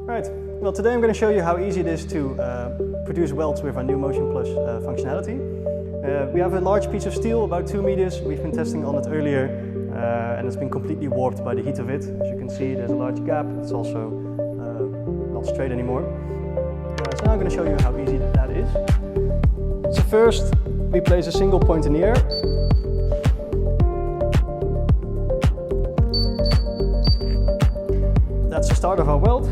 Right, well today I'm going to show you how easy it is to produce welds with our new Motion Plus functionality. We have a large piece of steel, about 2 meters. We've been testing on it earlier and it's been completely warped by the heat of it. As you can see, there's a large gap. It's also not straight anymore. So now I'm going to show you how easy that is. So first we place a single point in the air. That's the start of our weld.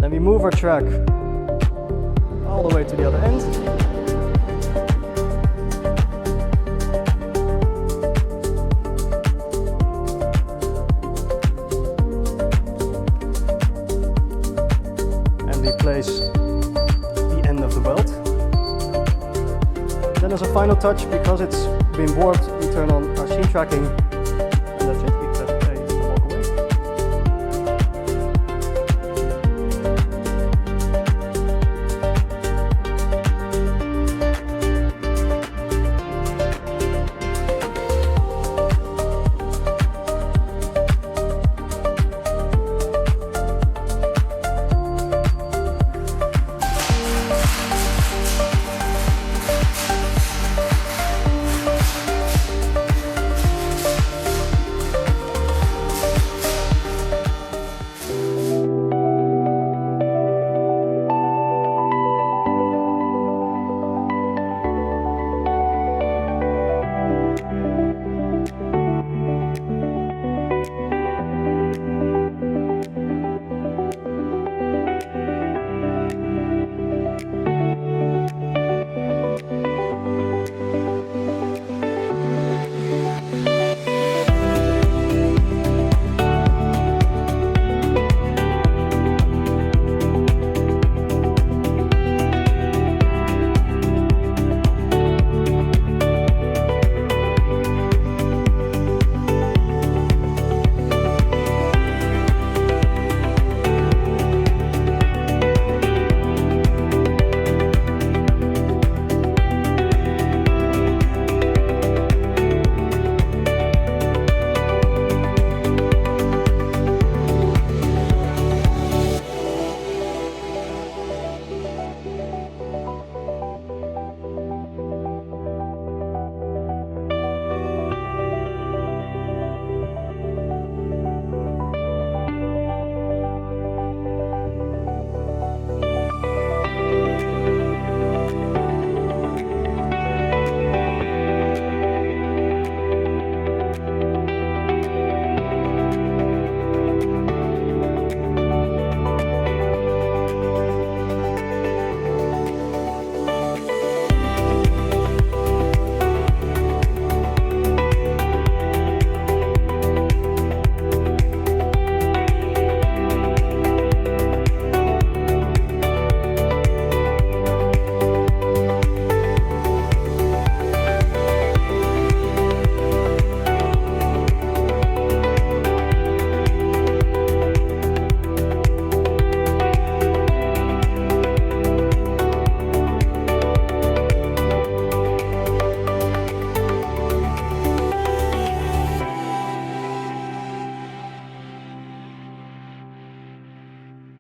Then we move our track all the way to the other end. And we place the end of the weld. Then as a final touch, because it's been warped, we turn on our seam tracking